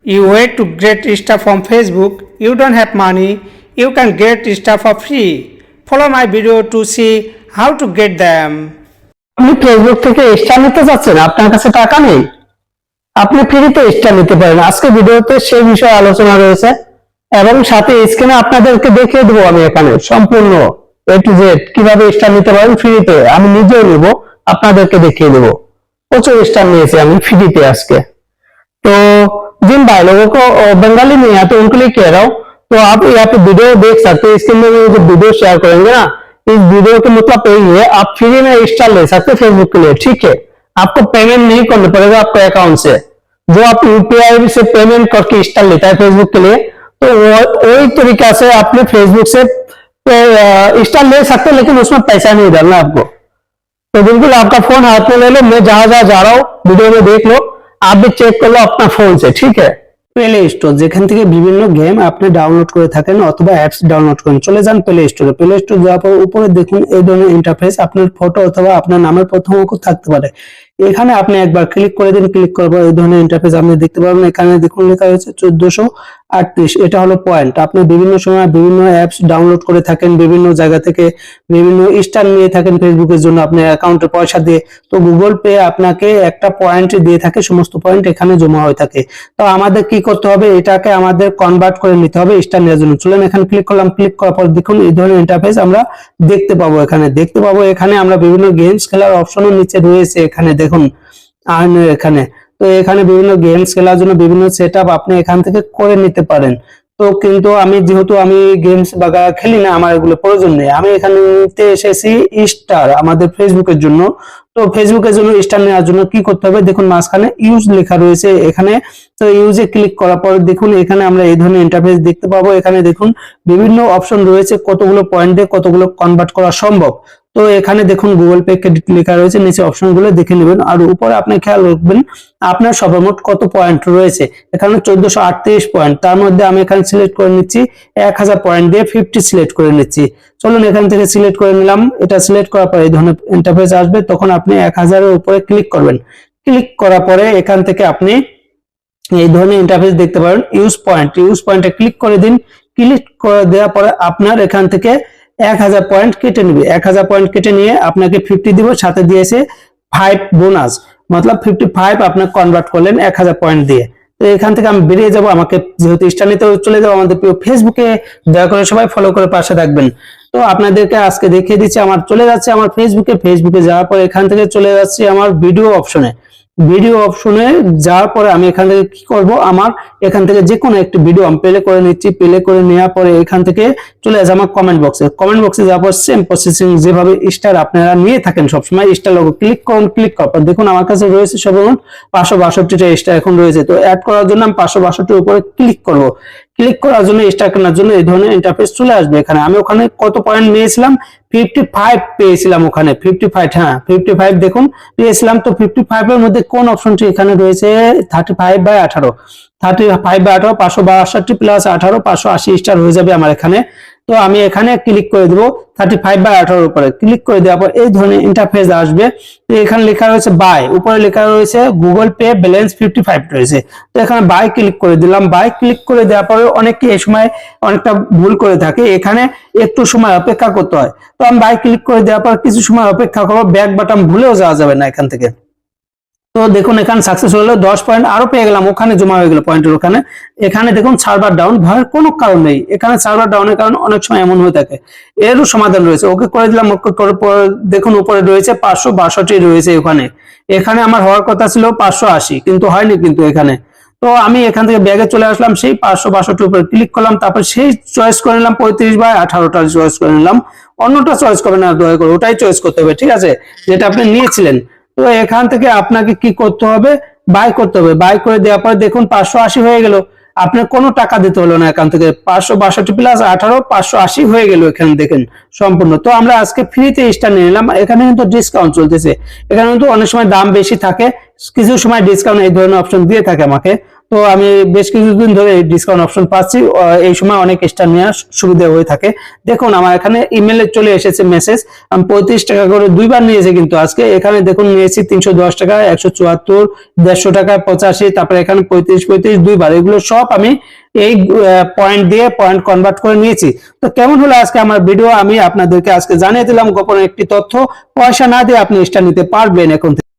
You wait to get stuff from Facebook, you don't have money, you can get stuff for free. Follow my video to see how to get them. আপনি Facebook থেকে star নিতে যাচ্ছেন, আপনার কাছে টাকা নেই, আপনি ফ্রিতে স্টার নিতে পারেন। আজকে ভিডিওতে সেই বিষয়ে আলোচনা রয়েছে এবং সাথে স্ক্রিনে আপনাদেরকে দেখিয়ে দেবো আমি এখানে সম্পূর্ণ এ টু জেড কিভাবে স্টার নিতে পারেন ফ্রিতে। আমি নিজেও নেব, আপনাদেরকে দেখিয়ে দেবো। প্রচুর स्टार নিয়েছি আমি फ्री আজকে। तो जिन भाई लोगों को बंगाली नहीं आते उनके लिए कह रहा हूँ, तो आप यहाँ पे वीडियो देख सकते हैं। इसके लिए जो वीडियो शेयर करेंगे ना, इस वीडियो का मतलब यही है, आप फ्री में स्टार ले सकते हैं फेसबुक के लिए। ठीक है, आपको पेमेंट नहीं करना पड़ेगा आपके अकाउंट से। जो आप यूपीआई से पेमेंट करके स्टार लेता है फेसबुक के लिए, तो वही तरीका से आपने फेसबुक से स्टार ले सकते हैं, लेकिन उसमें पैसा नहीं डालना आपको। तो बिल्कुल आपका फोन हाथ में ले लो, मैं जहां जहां जा रहा हूँ वीडियो में देख लो, आप भी चेक कर लो अपना फोन से। ठीक है, প্লে স্টোর যেখান থেকে বিভিন্ন গেম আপনি ডাউনলোড করে থাকেন অথবা অ্যাপস ডাউনলোড করেন, চলে যান প্লে স্টোরে। প্লে স্টোর যাওয়ার পর উপরে দেখুন এই ধরনের ইন্টারফেস, আপনার ফটো অথবা আপনার নামের প্রথম অক্ষর থাকতে পারে। এখানে আপনি একবার ক্লিক করে দিন, ক্লিক করার পর এই ধরনের ইন্টারফেস আপনি দেখতে পাবেন। এখানে দেখুন লেখা রয়েছে 1438, এটা হলো পয়েন্ট। আপনি বিভিন্ন সময় বিভিন্ন অ্যাপস ডাউনলোড করে থাকেন, বিভিন্ন জায়গা থেকে বিভিন্ন স্টার নিয়ে থাকেন ফেসবুকের জন্য আপনার অ্যাকাউন্টে পয়সা দিয়ে, তো গুগল পে আপনাকে একটা পয়েন্ট দিয়ে থাকে, সমস্ত পয়েন্ট এখানে জমা হয়ে থাকে। তো আমাদের কি করতে হবে, এটাকে আমাদের কনভার্ট করে নিতে হবে স্টার নেওয়ার জন্য। চলেন এখানে ক্লিক করলাম, ক্লিক করার পর দেখুন এই ধরনের ইন্টারফেস আমরা দেখতে পাবো। এখানে আমরা বিভিন্ন গেমস খেলার অপশনও নিচে রয়েছে, এখানে দেখুন আর্ন এখানে। তো এখানে বিভিন্ন গেমস খেলার জন্য বিভিন্ন সেটআপ আপনি এখান থেকে করে নিতে পারেন। তো কিন্তু যেহেতু আমি গেমস বাগা খেলি না, আমার এগুলো প্রয়োজন নেই। আমি এখানে নিতে এসেছি স্টার আমাদের ফেসবুকের জন্য। তো ফেসবুকের জন্য স্টার নেওয়ার জন্য কি করতে হবে, দেখুন মাঝখানে ইউজ লেখা রয়েছে এখানে। তো ইউজে ক্লিক করার পর দেখুন এখানে আমরা এই ধরনের ইন্টারফেস দেখতে পাবো। এখানে দেখুন বিভিন্ন অপশন রয়েছে, কতগুলো পয়েন্টে কতগুলো কনভার্ট করা সম্ভব। তো এখানে দেখুন গুগল পে ক্রেডিট লেখা রয়েছে, নিচে অপশনগুলো দেখে নেবেন। আর উপরে আপনি খেয়াল রাখবেন আপনার সর্বমোট কত পয়েন্ট রয়েছে। এখানে 1438 পয়েন্ট, তার মধ্যে আমি এখানে সিলেক্ট করে নিচ্ছি 1000 পয়েন্ট দিয়ে 50 সিলেক্ট করে নিচ্ছি। চলুন এখান থেকে সিলেক্ট করে নিলাম। এটা সিলেক্ট করার পরে এই ধরনের ইন্টারফেস আসবে, তখন আপনি 1000 এর উপরে ক্লিক করবেন। ক্লিক করার পরে এখান থেকে আপনি এই ধরনের ইন্টারফেস দেখতে পারেন। ইউজ পয়েন্টে ক্লিক করে দিন। ক্লিক করে দেওয়ার পরে আপনার এখান থেকে 1000 পয়েন্ট কেটে নেবে। 1000 পয়েন্ট কেটে নিয়ে আপনাকে 50 দিব, সাথে দিয়েছে 5 বোনাস, মতলব 55 আপনি কনভার্ট করলেন 1000 পয়েন্ট দিয়ে। তো এখান থেকে আমি বেরিয়ে যাব, আমাকে যেহেতু স্টার নিতে চলে যাবো আমাদের প্রিয় ফেসবুকে। দয়া করে সবাই ফলো করে পাশে থাকবেন। তো আপনাদেরকে আজকে দেখিয়ে দিচ্ছি আমার চলে যাচ্ছে আমার ফেসবুকে যাওয়ার পর এখান থেকে চলে যাচ্ছি আমার ভিডিও অপশনে যাওয়ার পরে আমি এখান থেকে কি করব, আমার এখান থেকে যে কোনো একটি ভিডিও আমি প্লে করে নিচ্ছি। প্লে করে নেওয়ার পরে এখান থেকে চলে আসে আমার কমেন্ট বক্সে যাওয়ার পর সেম প্রসেসিং যেভাবে স্টার আপনারা নিয়ে থাকেন সবসময়, স্টার লোগো ক্লিক করুন। ক্লিক করার পর দেখুন আমার কাছে রয়েছে সর্বমোট 562টা স্টার এখন রয়েছে। তো অ্যাড করার জন্য আমি 562 উপরে ক্লিক করব। ক্লিক করার জন্য স্টার কেনার জন্য এই ধরনের ইন্টারফেস চলে আসবে। এখানে আমি ওখানে কত পয়েন্ট নিয়েছিলাম, 55 পেয়েছিলাম ওখানে। 55, হ্যাঁ 55 দেখুন পেয়েছিলাম। তো 55 এর মধ্যে কোন অপশনটি এখানে রয়েছে, 35/18, 35/18, 562 প্লাস 18, 580 স্টার হয়ে যাবে আমার এখানে। তো আমি এখানে ক্লিক করে দেবো 35/18 উপরে। ক্লিক করে দেওয়ার পর এই ধরনের ইন্টারফেস আসবে। তো এখানে লেখা রয়েছে বাই, উপরে লেখা রয়েছে গুগল পে ব্যালেন্স 55 রয়েছে। তো এখানে বাই ক্লিক করে দিলাম। বাই ক্লিক করে দেওয়ার পরে অনেকে এই সময় অনেকটা ভুল করে থাকে, এখানে একটু সময় অপেক্ষা করতে হয়। তো আমি বাই ক্লিক করে দেওয়ার পর কিছু সময় অপেক্ষা করবো, ব্যাক বাটন ভুলেও যাওয়া যাবে না এখান থেকে। তো দেখুন এখানে সাকসেস হলো, 10 পয়েন্ট আরো পেয়ে গেলাম, ওখানে জমা হয়ে গেল পয়েন্টের ওখানে। এখানে দেখুন সার্ভার ডাউন, ভয়ের কোনো কারণ নেই। এখানে সার্ভার ডাউনের কারণে অনেক সময় এমন হয়ে থাকে, এরও সমাধান রয়েছে। ওকে করে দিলাম। ওকে করার পর দেখুন উপরে রয়েছে 562 রয়েছে ওখানে। এখানে আমার হওয়ার কথা ছিল 580, কিন্তু হয়নি কিন্তু এখানে। তো আমি এখান থেকে ব্যাগে চলে আসলাম, সেই 562 উপরে ক্লিক করলাম। তারপর সেই চয়েস করে নিলাম 35/18টা চয়েস করে নিলাম। অন্যটা চয়েস করবেন না দয়া করে, ওটাই চয়েস করতে হবে, ঠিক আছে, যেটা আপনি নিয়েছিলেন। তো এখান থেকে আপনাকে কি করতে হবে, বাই করতে হবে। বাই করে দেওয়ার পরে দেখুন 580 হয়ে গেল, আপনার কোনো টাকা দিতে হলো না এখান থেকে। 562 প্লাস 18, 580 হয়ে গেল এখানে দেখেন সম্পূর্ণ। তো আমরা আজকে ফ্রিতে স্টার নিয়ে নিলাম। এখানে কিন্তু ডিসকাউন্ট চলতেছে, এখানে কিন্তু অনেক সময় দাম বেশি থাকে, কিছু সময় ডিসকাউন্ট এই ধরনের অপশন দিয়ে থাকে আমাকে। তো আমি বেশ কিছুদিন ধরে ডিসকাউন্ট অপশন পাচ্ছি, এই সময় অনেক স্টার নেওয়ার সুবিধা হয়ে থাকে। দেখুন আমার এখানে ইমেলে চলে এসেছে মেসেজ, আমি 35 টাকা করে দুইবার নিয়েছি, কিন্তু আজকে এখানে দেখুন নিয়েছি 310 টাকা, 174, 150 টাকা, 85, তারপরে এখানে 35 দুইবার, এগুলো সব আমি এই পয়েন্ট দিয়ে পয়েন্ট কনভার্ট করে নিয়েছি। তো কেমন হলো আজকে আমার ভিডিও, আমি আপনাদেরকে আজকে জানিয়ে দিলাম গোপন একটি তথ্য, পয়সা না দিয়ে আপনি স্টার নিতে পারবেন এখন থেকে।